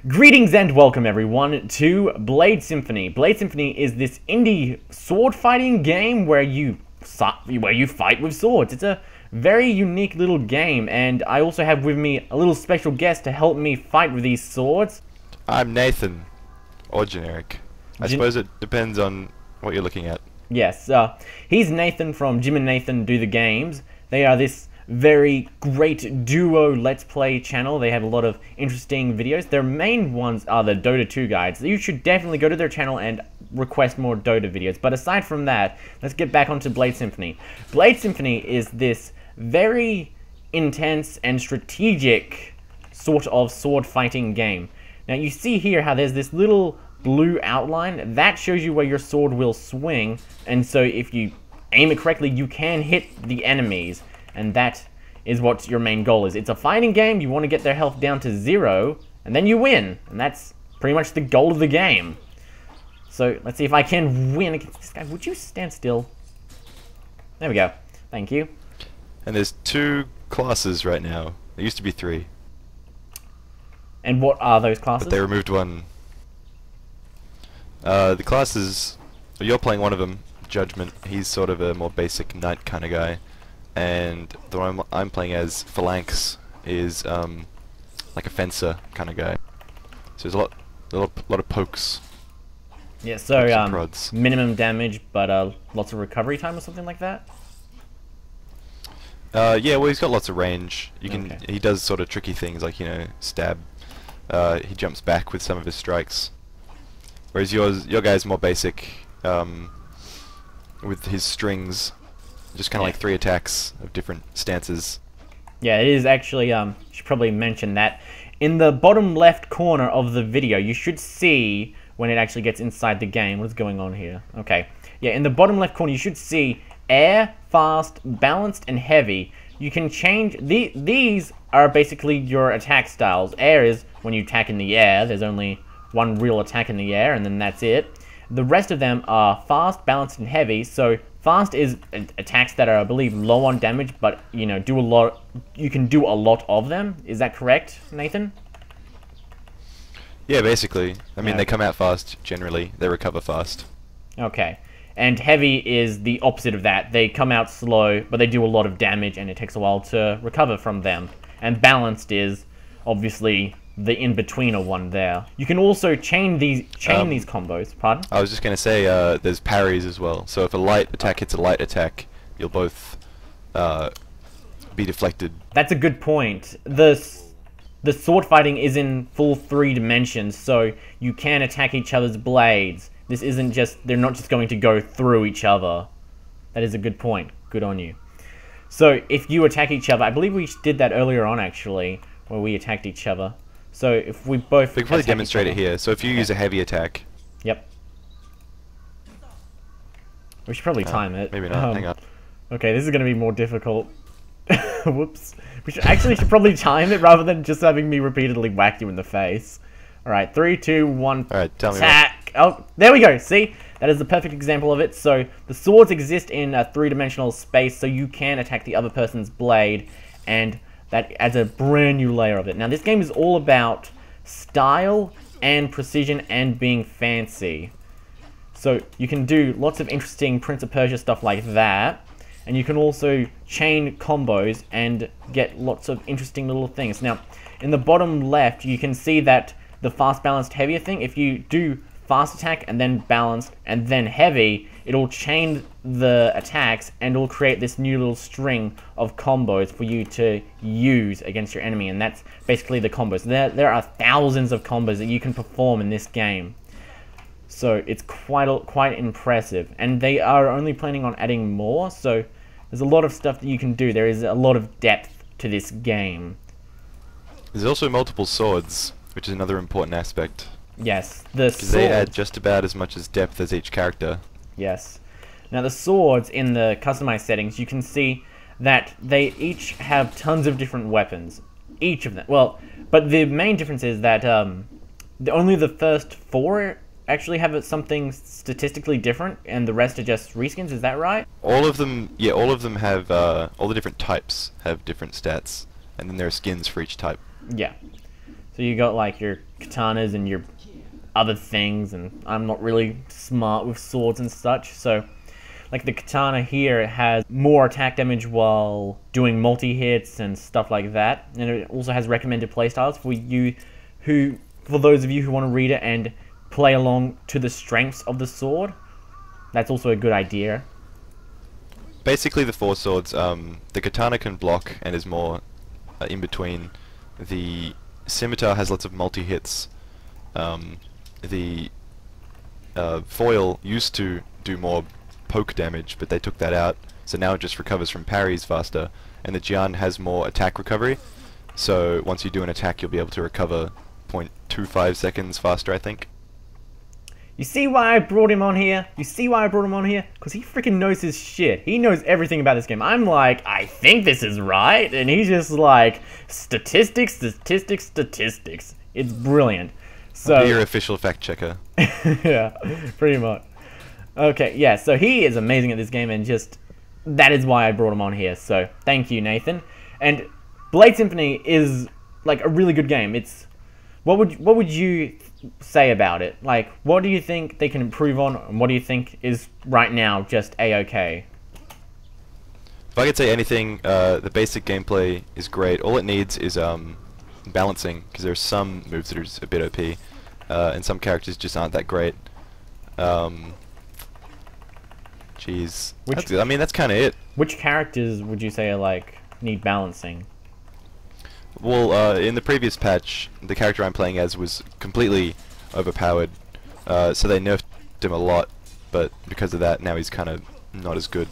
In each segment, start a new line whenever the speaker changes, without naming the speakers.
Greetings and welcome everyone to Blade Symphony. Blade Symphony is this indie sword fighting game where you fight with swords. It's a very unique little game, and I also have with me a little special guest to help me fight with these swords.
I'm Nathan, or generic. I suppose it depends on what you're looking at.
Yes, he's Nathan from JimAndNathDoTheGames. They are this very great duo Let's Play channel. They have a lot of interesting videos. Their main ones are the Dota 2 guides. You should definitely go to their channel and request more Dota videos. But aside from that, let's get back onto Blade Symphony. Blade Symphony is this very intense and strategic sort of sword fighting game. Now you see here how there's this little blue outline that shows you where your sword will swing, and so if you aim it correctly you can hit the enemies. And that is what your main goal is. It's a fighting game. You want to get their health down to 0, and then you win. And that's pretty much the goal of the game. So let's see if I can win against this guy. Would you stand still? There we go. Thank you.
And there's 2 classes right now. There used to be 3.
And what are those classes?
But they removed one. The classes, you're playing one of them, Judgment. He's sort of a more basic knight kind of guy. And the one I'm playing as, Phalanx, is like a fencer kind of guy. So there's a lot of pokes.
Yeah, so
prods.
Minimum damage, but lots of recovery time or something like that.
Yeah, well, he's got lots of range. You can He does sort of tricky things like, you know, stab. He jumps back with some of his strikes. Whereas your guy's more basic with his strings. Just kind of like 3 attacks of different stances.
Yeah, it is actually, should probably mention that. In the bottom left corner of the video, you should see when it actually gets inside the game. What is going on here? Okay. Yeah, in the bottom left corner, you should see air, fast, balanced, and heavy. You can change, these are basically your attack styles. Air is when you attack in the air. There's only one real attack in the air, and then that's it. The rest of them are fast, balanced, and heavy. So fast is attacks that are, I believe, low on damage, but you know, you can do a lot of them. Is that correct, Nathan?
Yeah, basically. I mean, they come out fast generally. They recover fast.
Okay. And heavy is the opposite of that. They come out slow, but they do a lot of damage, and it takes a while to recover from them. And balanced is obviously the in-betweener one there. You can also chain these combos. Pardon?
I was just going to say, there's parries as well. So if a light attack hits a light attack, you'll both be deflected. That's
a good point. The sword fighting is in full 3 dimensions, so you can attack each other's blades. This isn't just, they're not just going to go through each other. That is a good point. Good on you. So if you attack each other, I believe we did that earlier on actually, where we attacked each other. So if we both...
We can probably demonstrate it here. So if you use a heavy attack...
Yep. We should probably time it.
Maybe not, hang on.
Okay, this is going to be more difficult. Whoops. We should probably time it rather than just having me repeatedly whack you in the face. Alright, 3, 2, 1,
Alright, tell me
attack! Oh, there we go, see? That is the perfect example of it. So the swords exist in a 3-dimensional space, so you can attack the other person's blade, and that adds a brand new layer of it. Now this game is all about style and precision and being fancy. So you can do lots of interesting Prince of Persia stuff like that. And you can also chain combos and get lots of interesting little things. Now, in the bottom left, you can see that the fast, balanced, heavier thing, if you do fast attack and then balanced and then heavy, it'll chain the attacks and it'll create this new little string of combos for you to use against your enemy, and that's basically the combos. There are thousands of combos that you can perform in this game, so it's quite impressive, and they are only planning on adding more, so there's a lot of stuff that you can do. There is a lot of depth to this game.
There's also multiple swords, which is another important aspect.
Yes, the swords.
They add just about as much as depth as each character.
Yes. Now the swords in the customized settings, you can see that they each have tons of different weapons. Each of them. Well, but the main difference is that only the first 4 actually have something statistically different, and the rest are just reskins. Is that right?
All of them, yeah, all of them have, all the different types have different stats, and then there are skins for each type.
Yeah. So you got like your katanas and your other things, and I'm not really smart with swords and such, so like the katana here has more attack damage while doing multi-hits and stuff like that, and it also has recommended playstyles for those of you who want to read it and play along to the strengths of the sword. That's also a good idea.
Basically, the four swords, the katana can block and is more in between. The scimitar has lots of multi-hits. The foil used to do more poke damage, but they took that out, so now it just recovers from parries faster. And the jian has more attack recovery, so once you do an attack, you'll be able to recover 0.25 seconds faster, I think.
You see why I brought him on here? You see why I brought him on here? Because he freaking knows his shit. He knows everything about this game. I'm like, I think this is right, and he's just like, statistics, statistics, statistics. It's brilliant. So
I'll be your official fact checker.
yeah, pretty much. Okay, yeah, so he is amazing at this game, and just, that is why I brought him on here, so thank you, Nathan. And Blade Symphony is, like, a really good game. It's, what would you say about it? Like, what do you think they can improve on, and what do you think is, right now, just A-okay?
If I could say anything, the basic gameplay is great. All it needs is, balancing, because there's some moves that are a bit OP, and some characters just aren't that great. Jeez. I mean, that's kind of it.
Which characters would you say are, like, need balancing?
Well, in the previous patch, the character I'm playing as was completely overpowered, so they nerfed him a lot, but because of that, now he's kind of not as good.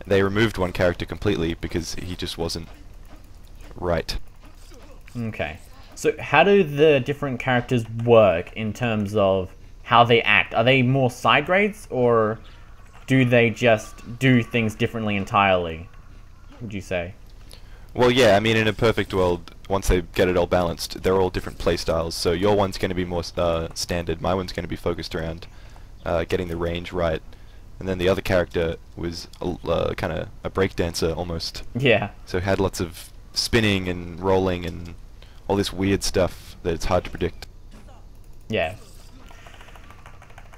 They removed one character completely because he just wasn't right.
Okay. So how do the different characters work in terms of how they act? Are they more side grades, or do they just do things differently entirely, would you say?
Well, yeah, I mean, in a perfect world, once they get it all balanced, they're all different playstyles. So your one's going to be more standard, my one's going to be focused around getting the range right, and then the other character was kind of a breakdancer almost.
Yeah.
So it had lots of spinning and rolling and all this weird stuff that it's hard to predict.
Yeah.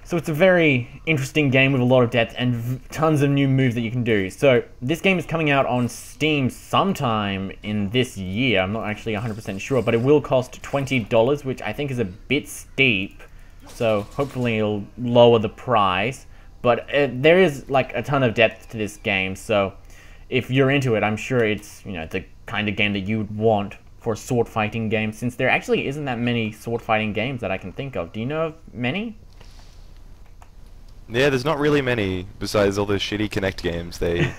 So it's a very interesting game with a lot of depth and tons of new moves that you can do. So this game is coming out on Steam sometime in this year. I'm not actually 100% sure, but it will cost $20, which I think is a bit steep. So hopefully it'll lower the price. But there is like a ton of depth to this game. So if you're into it, I'm sure it's, you know, the kind of game that you would want for a sword fighting game, since there actually isn't that many sword fighting games that I can think of. Do you know of many?
Yeah, there's not really many, besides all the shitty Kinect games they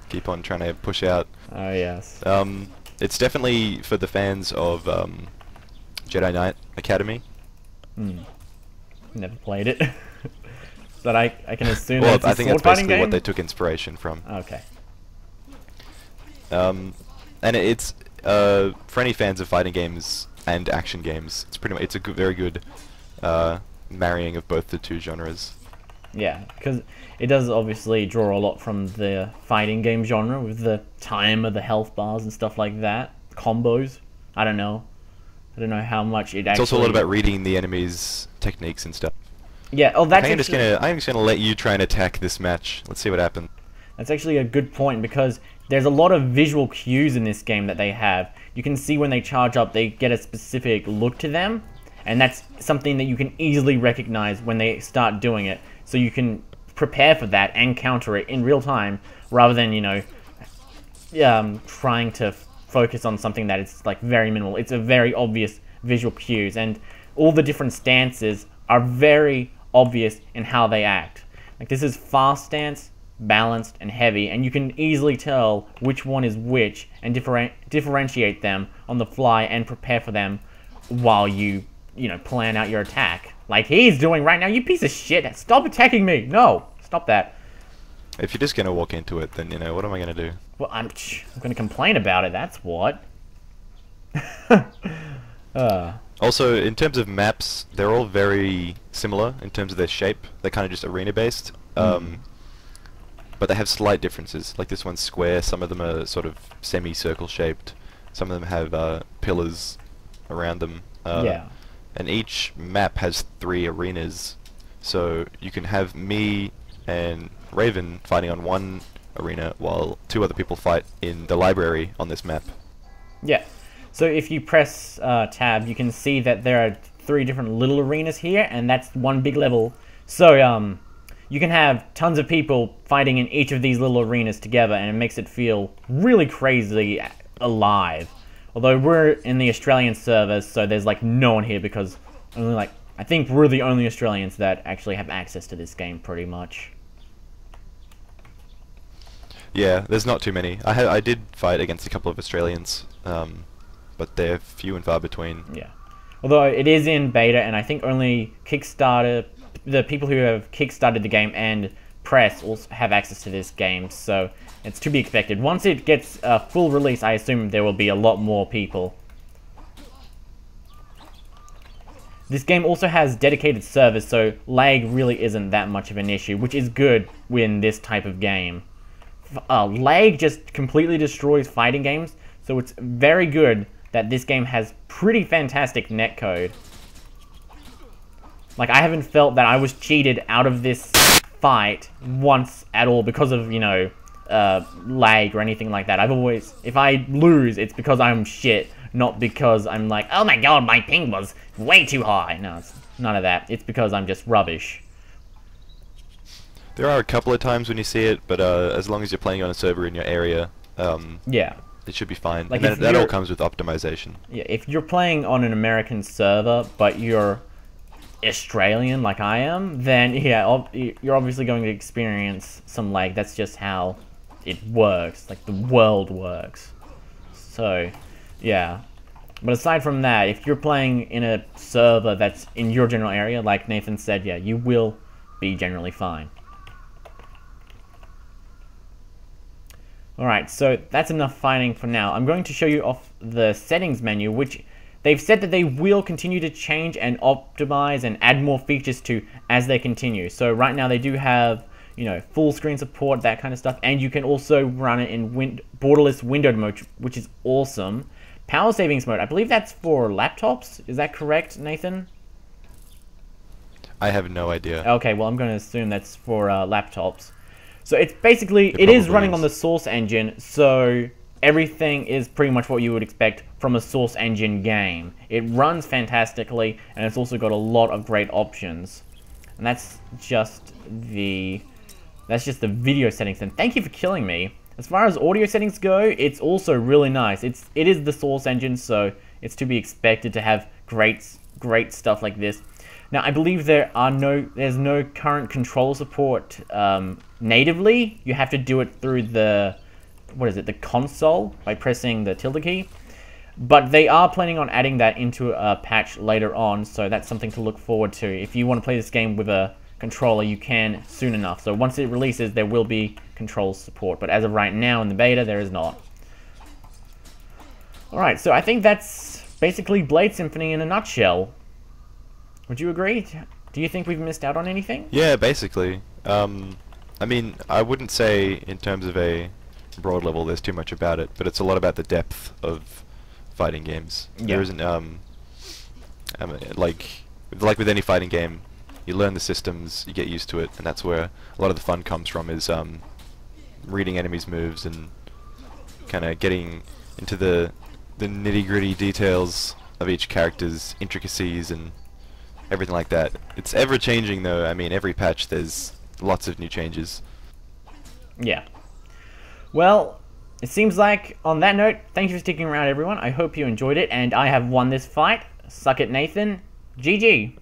keep on trying to push out.
Oh, yes.
It's definitely for the fans of Jedi Knight Academy.
Never played it. But I can assume
well,
it's a
I think that's
sword fighting
basically
game?
what they took inspiration from.
Okay.
And it's for any fans of fighting games and action games, it's pretty much it's a very good marrying of both the two genres.
Yeah, because it does obviously draw a lot from the fighting game genre with the timer, the health bars and stuff like that. Combos. I don't know how much it actually...
It's also a lot about reading the enemy's techniques and stuff.
Yeah, oh, that's
I'm just gonna let you try and attack this match. Let's see what happens.
That's actually a good point, because there's a lot of visual cues in this game that they have. You can see when they charge up, they get a specific look to them, and that's something that you can easily recognize when they start doing it. So you can prepare for that and counter it in real time, rather than, you know, trying to focus on something that is like very minimal. It's a very obvious visual cues, and all the different stances are very obvious in how they act. Like, this is fast stance, balanced, and heavy, and you can easily tell which one is which and differentiate them on the fly and prepare for them while you know, plan out your attack. Like he's doing right now. You piece of shit. Stop attacking me. No. Stop that.
If you're just going to walk into it, then, you know, what am I going to do?
Well, I'm going to complain about it. That's what.
Also, in terms of maps, they're all very similar in terms of their shape. They're kind of just arena-based. But they have slight differences. Like this one's square. Some of them are sort of semi-circle shaped. Some of them have pillars around them.
Yeah.
and each map has 3 arenas. So you can have me and Raven fighting on one arena while 2 other people fight in the library on this map.
Yeah. So if you press tab, you can see that there are 3 different little arenas here, and that's one big level. So you can have tons of people fighting in each of these little arenas together, and it makes it feel really crazy alive. Although we're in the Australian server, so there's like no one here because only like I think we're the only Australians that actually have access to this game pretty much.
Yeah, there's not too many. I did fight against a couple of Australians, but they're few and far between.
Yeah. Although it is in beta, and I think only the people who have kickstarted the game and press also have access to this game, so it's to be expected. Once it gets a full release, I assume there will be a lot more people. This game also has dedicated servers, so lag really isn't that much of an issue, which is good in this type of game. Lag just completely destroys fighting games, so it's very good that this game has pretty fantastic netcode. Like, I haven't felt that I was cheated out of this fight once at all because of, you know, lag or anything like that. I've always, if I lose, it's because I'm shit, not because I'm like, oh my god, my ping was way too high. No, it's none of that. It's because I'm just rubbish.
There are a couple of times when you see it, but as long as you're playing on a server in your area,
yeah,
it should be fine.
Like,
and that all comes with optimization.
Yeah, if you're playing on an American server, but you're Australian like I am, then yeah, you're obviously going to experience some lag. That's just how it works, like the world works. So, yeah. But aside from that, if you're playing in a server that's in your general area, like Nathan said, yeah, you will be generally fine. Alright, so that's enough fighting for now. I'm going to show you off the settings menu, which they've said that they will continue to change and optimize and add more features to as they continue. So right now they do have, you know, full screen support, that kind of stuff, and you can also run it in borderless windowed mode, which is awesome. Power savings mode, I believe that's for laptops. Is that correct, Nathan?
I have no idea.
Okay, well I'm going to assume that's for laptops. So it's basically, it is running on the Source engine, so everything is pretty much what you would expect from a Source engine game. It runs fantastically, and it's also got a lot of great options. And that's just the video settings. And thank you for killing me. As far as audio settings go, it's also really nice. It is the Source engine, so it's to be expected to have great stuff like this. Now, I believe there's no current controller support natively. You have to do it through the console by pressing the tilde key. But they are planning on adding that into a patch later on, so that's something to look forward to. If you want to play this game with a controller, you can soon enough. So once it releases, there will be control support, but as of right now in the beta, there is not. Alright, so I think that's basically Blade Symphony in a nutshell. Would you agree? Do you think we've missed out on anything?
Yeah, basically. I mean, I wouldn't say in terms of a broad level there's too much about it, but it's a lot about the depth of fighting games. Yeah. There isn't, like with any fighting game, you learn the systems, you get used to it, and that's where a lot of the fun comes from, is reading enemies' moves and kind of getting into the nitty-gritty details of each character's intricacies and everything like that. It's ever-changing, though. I mean, every patch there's lots of new changes.
Yeah. Well, it seems like, on that note, thank you for sticking around, everyone. I hope you enjoyed it, and I have won this fight. Suck it, Nathan. GG.